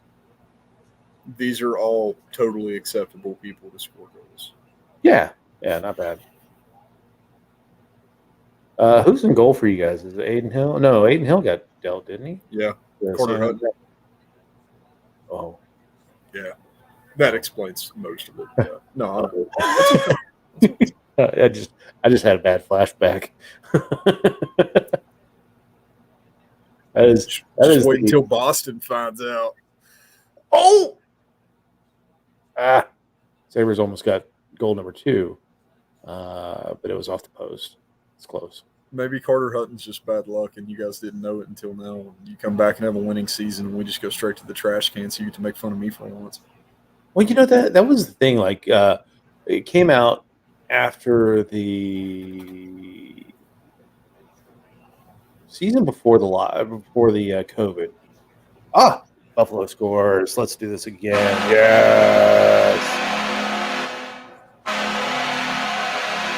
These are all totally acceptable people to score goals. Yeah, not bad. Who's in goal for you guys? Is it Aiden Hill? No, Aiden Hill got dealt, didn't he? Yeah. Carter Hutton. Oh. Yeah. That explains most of it. Yeah. No, I just had a bad flashback. That is wait until Boston finds out. Oh! Sabres almost got goal number 2, but it was off the post. It's close. Maybe Carter Hutton's just bad luck, and you guys didn't know it until now. You come back and have a winning season, and we just go straight to the trash can, so you get to make fun of me for once. Well, that was the thing. Like, it came out after the season before the COVID. Buffalo scores. Let's do this again. Yes.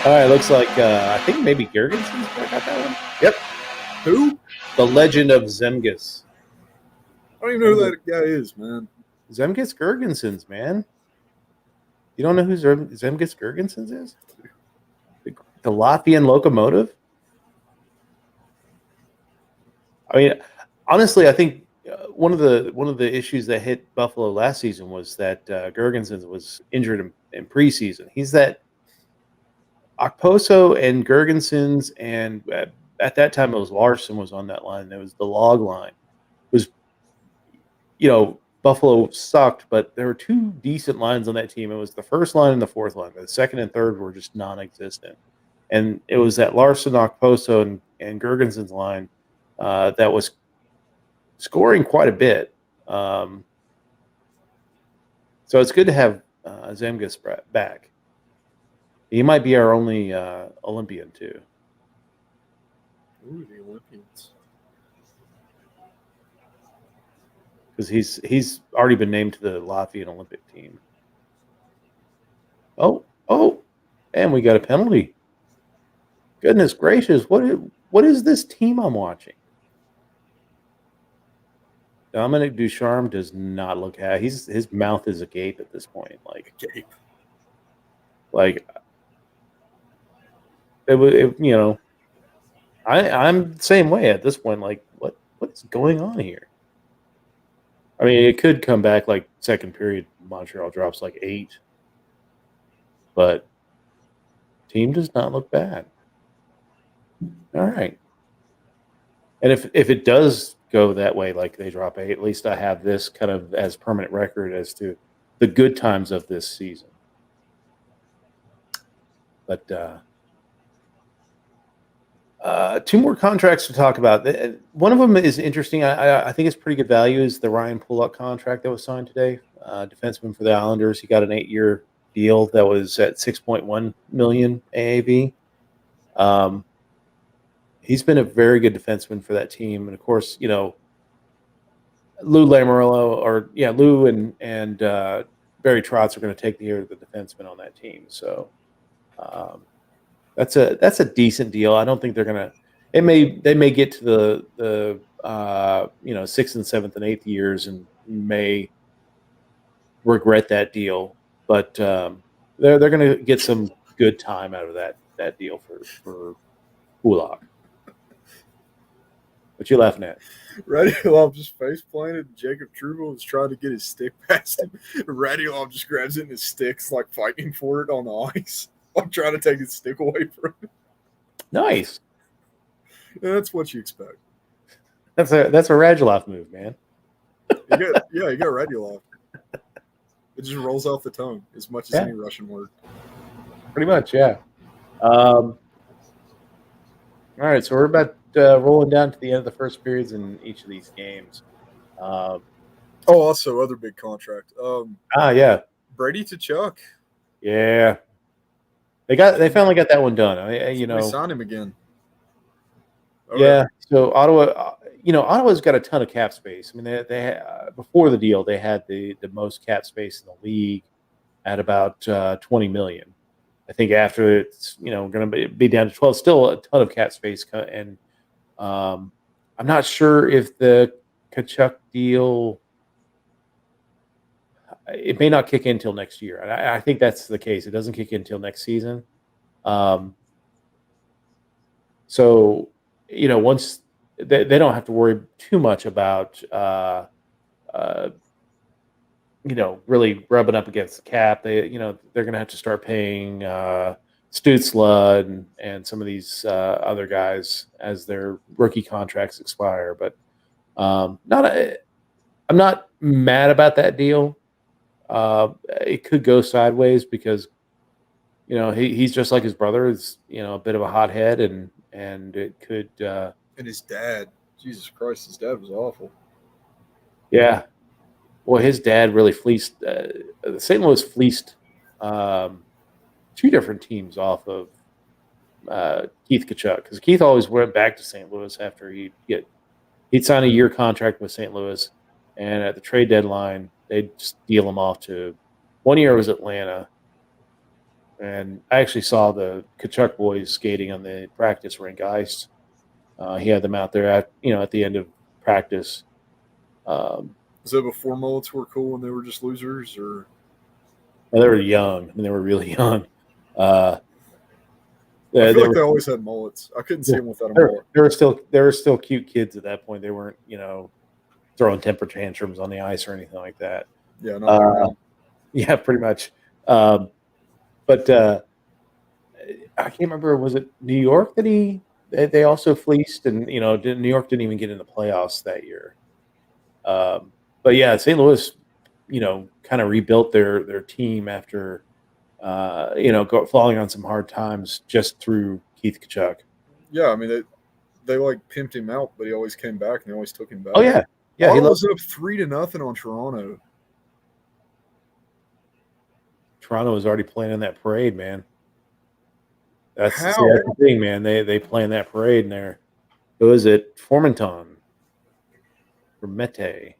All right, looks like I think maybe Gergenson's got that one. Yep. Who? The Legend of Zemgus. I don't even know who that guy is, man. Zemgus Girgensons, man. You don't know who Zemgus Girgensons is? The Latvian locomotive? I mean, honestly, I think one of the issues that hit Buffalo last season was that Girgensons was injured in preseason. He's that Okposo and Girgensons, and at that time it was Larson was on that line. It was the log line. It was, Buffalo sucked, but there were two decent lines on that team. It was the first line and the fourth line. The second and third were just non-existent. And it was that Larson, Okposo, and Girgenson's line that was scoring quite a bit. So it's good to have Zemgus back. He might be our only Olympian, too. Ooh, the Olympians. Because he's already been named to the Latvian Olympic team. Oh, and we got a penalty. Goodness gracious, what is this team I'm watching? Dominic Ducharme does not look happy. His mouth is agape at this point. Gape. I'm the same way at this point. What is going on here? I mean, it could come back second period. Montreal drops 8, but team does not look bad. All right, and if it does go that way, they drop 8, at least I have this kind of as permanent record as to the good times of this season. But two more contracts to talk about. One of them is interesting. I think it's pretty good value. Is the Ryan Pulock contract that was signed today? Defenseman for the Islanders. He got an 8-year deal that was at $6.1 million AAV. He's been a very good defenseman for that team, and of course, Lou Lamoriello Lou and Barry Trotz are going to take the defenseman on that team. So. That's a decent deal. I don't think they're gonna. They may get to the 6th and 7th and 8th years and may regret that deal, but they're gonna get some good time out of that deal for Pulock. What you laughing at? Radulov just face planted. Jacob Trouba was trying to get his stick past him. Radulov just grabs it in his sticks, fighting for it on the ice. I'm trying to take his stick away from him. Nice. Yeah, that's what you expect. That's a Radulov move, man. You got Radulov. It just rolls off the tongue as much as any Russian word. Pretty much, yeah. All right, so we're about rolling down to the end of the first periods in each of these games. Also, other big contract. Yeah. Brady Tkachuk. Yeah. They finally got that one done. We signed him again. Okay. Yeah. So Ottawa's got a ton of cap space. I mean, they before the deal they had the most cap space in the league at about $20 million. I think after it's going to be down to 12, still a ton of cap space. And I'm not sure if the Tkachuk deal. It may not kick in until next year. And I think that's the case. It doesn't kick in until next season. So, once they don't have to worry too much about, really rubbing up against the cap. They're going to have to start paying Stützle and some of these other guys as their rookie contracts expire. But I'm not mad about that deal. It could go sideways because, he's just like his brother. Is a bit of a hothead, and it could. And his dad, Jesus Christ, his dad was awful. Yeah, well, his dad really fleeced. St. Louis fleeced two different teams off of Keith Tkachuk because Keith always went back to St. Louis after he'd sign a year contract with St. Louis. and at the trade deadline, they just deal him off to. One year it was Atlanta, and I actually saw the Kachuk boys skating on the practice rink ice. He had them out there at the end of practice. Was that before mullets were cool and they were just losers, or? Well, they were young. I mean, they were really young. I feel like they always had mullets. I couldn't see them without a mullet. They were still cute kids at that point. They weren't, throwing temper tantrums on the ice or anything like that. Yeah, not like now. Yeah, pretty much. But I can't remember. Was it New York that they also fleeced, and New York didn't even get in the playoffs that year. But yeah, St. Louis, kind of rebuilt their team after, falling on some hard times just through Keith Kachuk. Yeah, I mean they like pimped him out, but he always came back and they always took him back. Oh yeah, yeah. He was up 3-0 on Toronto. Toronto was already planning that parade, man. That's the thing, man. They plan that parade in there. Who is it? Formenton. For Mete.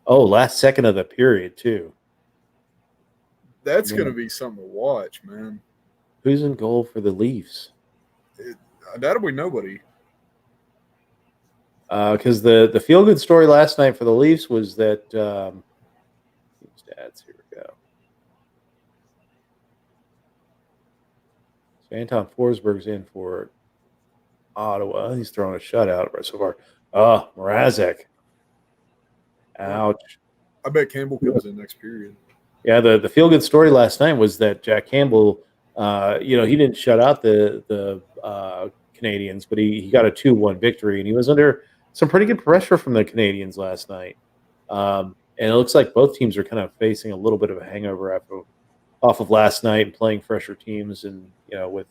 Oh, last second of the period, too. That's going to be something to watch, man. Who's in goal for the Leafs? Undoubtedly nobody. Because the feel-good story last night for the Leafs was that stats, here we go. So Anton Forsberg's in for Ottawa. He's throwing a shutout so far. Oh, Mrazek. Ouch. I bet Campbell comes in next period. Yeah, the feel-good story last night was that Jack Campbell, he didn't shut out the Canadians, but he got a 2-1 victory, and he was under some pretty good pressure from the Canadians last night. And it looks like both teams are kind of facing a little bit of a hangover off of last night and playing fresher teams, and with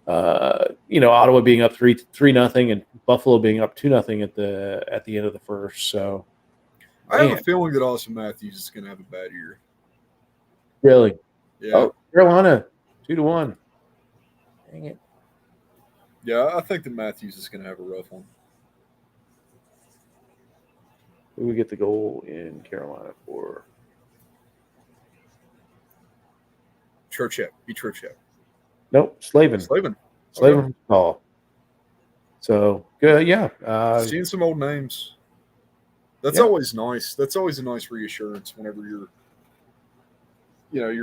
Ottawa being up 3-0 and Buffalo being up 2-0 at the end of the first. So I have a feeling that Austin Matthews is going to have a bad year. Really? Yeah. Oh, Carolina 2-1. Dang it. Yeah, I think that Matthews is going to have a rough one. Who we get the goal in Carolina for? Trocheck. Be Trocheck. Nope, Slavin. Slavin From Paul. So good, yeah. Seeing some old names. That's always nice. That's always a nice reassurance whenever your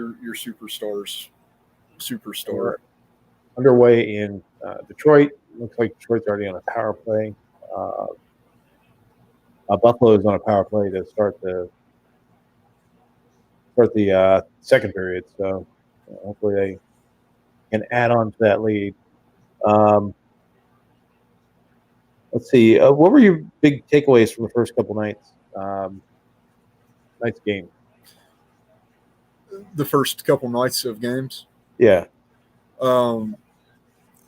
superstar. Underway in Detroit. Looks like Detroit's already on a power play. Buffalo is on a power play to start the second period. So hopefully they can add on to that lead. Let's see. What were your big takeaways from the first couple nights? Night's game. The first couple nights of games? Yeah.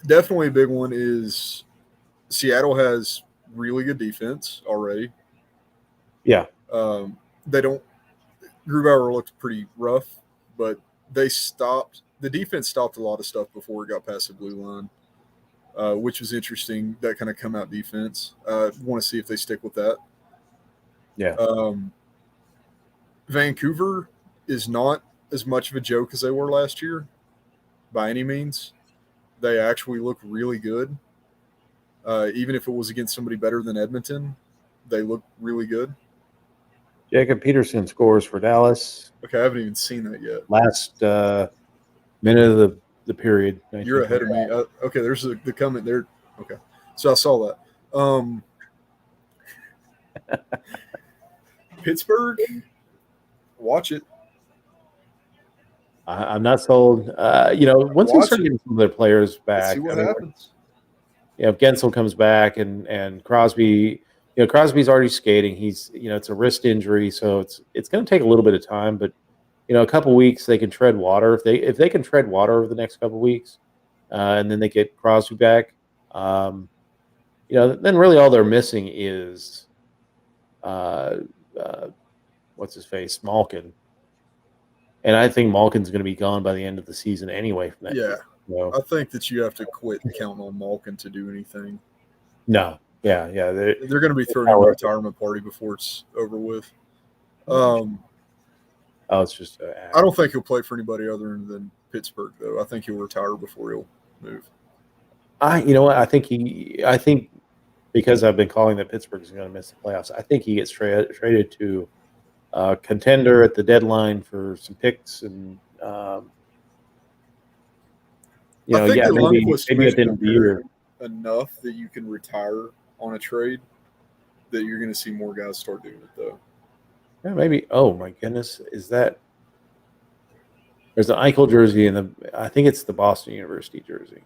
Definitely a big one is Seattle has really good defense already. Yeah. Grubauer looked pretty rough, but the defense stopped a lot of stuff before it got past the blue line, which was interesting. That kind of come out defense. Want to see if they stick with that. Yeah. Vancouver is not as much of a joke as they were last year by any means. They actually look really good. Even if it was against somebody better than Edmonton, they look really good. Jacob Peterson scores for Dallas. Okay, I haven't even seen that yet. Last minute of the period. You're ahead of me. Okay, there's the comment there. Okay, so I saw that. Pittsburgh, watch it. I'm not sold. Once we start getting some of their players back, see what happens. If Gensel comes back and Crosby, Crosby's already skating. He's, it's a wrist injury, so it's going to take a little bit of time. But a couple weeks they can tread water. If they can tread water over the next couple weeks, and then they get Crosby back, then really all they're missing is, what's his face, Malkin. And I think Malkin's going to be gone by the end of the season anyway. From that Yeah, so, I think that you have to quit counting on Malkin to do anything. No, Yeah. They're going to be throwing him a retirement party before it's over with. It's just. I don't think he'll play for anybody other than Pittsburgh, though. I think he'll retire before he'll move. You know what? I think because I've been calling that Pittsburgh is going to miss the playoffs. I think he gets traded to a contender at the deadline for some picks and. Maybe at the end of the year. Enough that you can retire on a trade that you're going to see more guys start doing it, though. Yeah, maybe. Oh my goodness, is that? There's an Eichel jersey I think it's the Boston University jersey.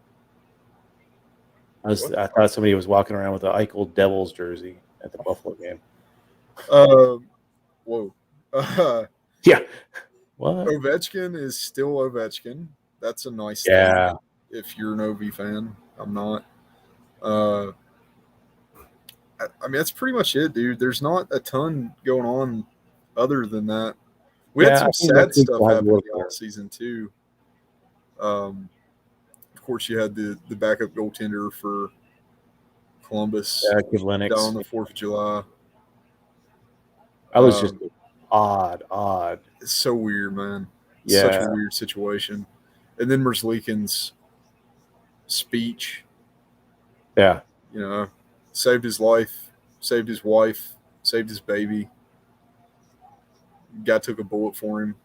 I thought somebody was walking around with the Eichel Devils jersey at the Buffalo game. Whoa. Yeah. What? Ovechkin is still Ovechkin. That's a nice thing. If you're an OV fan, I'm not. I mean, that's pretty much it, dude. There's not a ton going on other than that. We had some sad stuff happening all season too. Of course, you had the backup goaltender for Columbus down on the 4th of July. That was just odd. It's so weird, man. Yeah. Such a weird situation. And then Merzlikins' speech. Yeah. Saved his life, saved his wife, saved his baby. Guy took a bullet for him.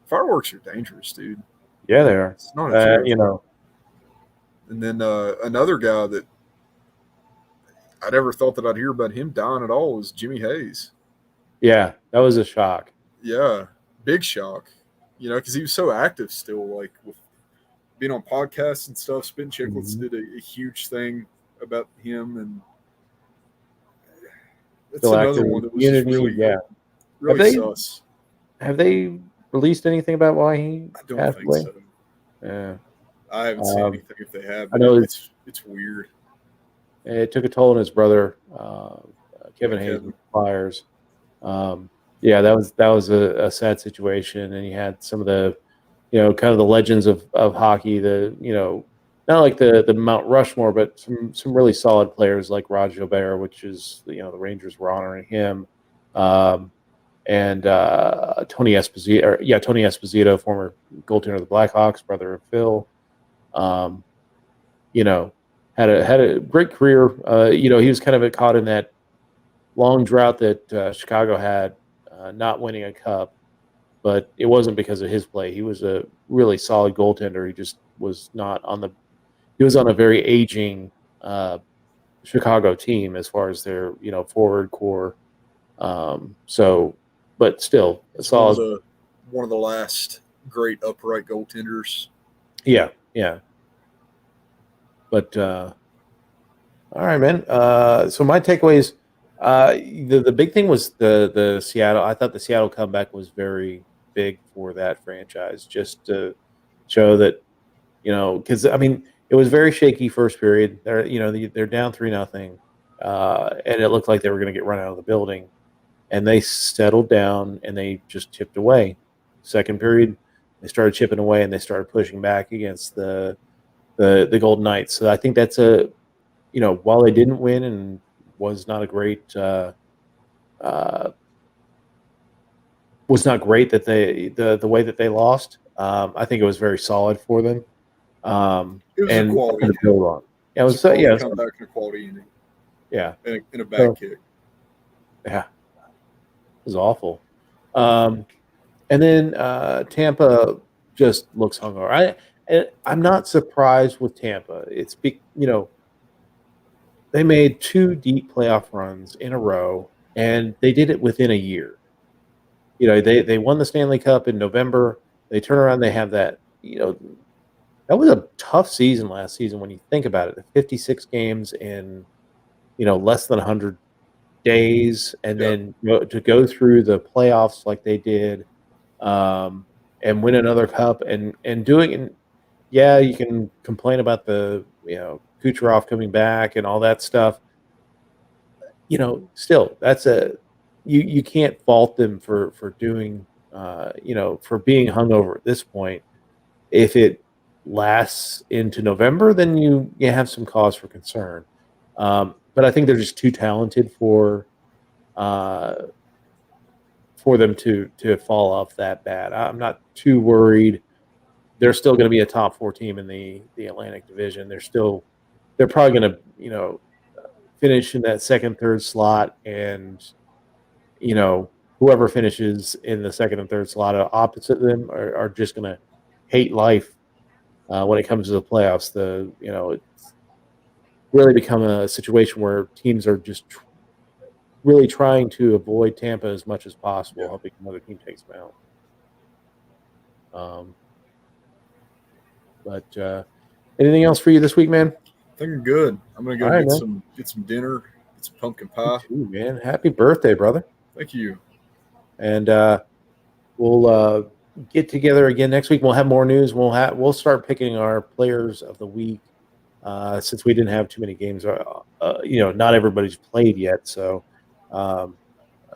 Fireworks are dangerous, dude. Yeah, they are. It's not a joke. And then another guy that I never thought that I'd hear about him dying at all was Jimmy Hayes. Yeah, that was a shock. Yeah, big shock. Because he was so active still, like with being on podcasts and stuff. Spin Chicklets did a huge thing about him, and it's another one that was just really sus. Have they released anything about why he passed away? So. Yeah, I haven't seen anything. If they have, I know it's weird. It took a toll on his brother, Kevin Hayes, with Flyers. Yeah, that was a sad situation, and you had some of the, kind of the legends of hockey. Not like the Mount Rushmore, but some really solid players like Rod Gilbert, which is the Rangers were honoring him, and Tony Esposito, former goaltender of the Blackhawks, brother of Phil. Had a great career. He was kind of caught in that long drought that Chicago had, not winning a cup, but it wasn't because of his play. He was a really solid goaltender. He just was not on he was on a very aging Chicago team as far as their, forward core. But still, it's solid. One of the last great upright goaltenders. Yeah. But all right, man. So my takeaways. The big thing was the Seattle. I thought the Seattle comeback was very big for that franchise, just to show that, because it was very shaky first period. They're down 3-0, and it looked like they were going to get run out of the building, and they settled down and they just chipped away. Second period, they started chipping away and they started pushing back against the Golden Knights. So I think that's while they didn't win and was not great that the way that they lost. I think it was very solid for them. It was a quality to build on. Yeah, it was come back in a quality inning. Yeah, in a bad kick. Yeah, it was awful. And then Tampa just looks hungover. I'm not surprised with Tampa. It's they made 2 deep playoff runs in a row, and they did it within a year. They won the Stanley Cup in November. They turn around, they have that, that was a tough season last season when you think about it. The 56 games in, less than 100 days, and then to go through the playoffs like they did, and win another cup and doing it. Yeah, you can complain about the, Kucherov coming back and all that stuff. Still, that's you can't fault them for doing, for being hungover at this point. If it lasts into November, then you have some cause for concern. But I think they're just too talented for them to fall off that bad. I'm not too worried. They're still going to be a top 4 team in the Atlantic Division. They're probably going to finish in that second, third slot, and whoever finishes in the second and third slot opposite them are just going to hate life when it comes to the playoffs. It's really become a situation where teams are just really trying to avoid Tampa as much as possible, hoping another team takes them out. But anything else for you this week, man? I think I'm good. I'm gonna go All right, get some dinner, get some pumpkin pie. You too, man. Happy birthday, brother. Thank you. And we'll get together again next week. We'll have more news. We'll start picking our players of the week since we didn't have too many games. Not everybody's played yet, so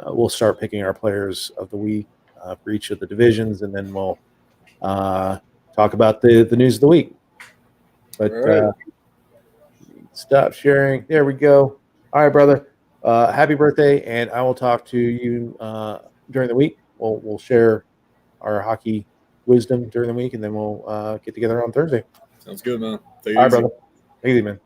we'll start picking our players of the week for each of the divisions, and then we'll talk about the news of the week. But All right. stop sharing. There we go. All right, brother. Happy birthday, and I will talk to you during the week. We'll share our hockey wisdom during the week, and then we'll get together on Thursday. Sounds good, man. Take it All right, easy. brother. Take it easy, man.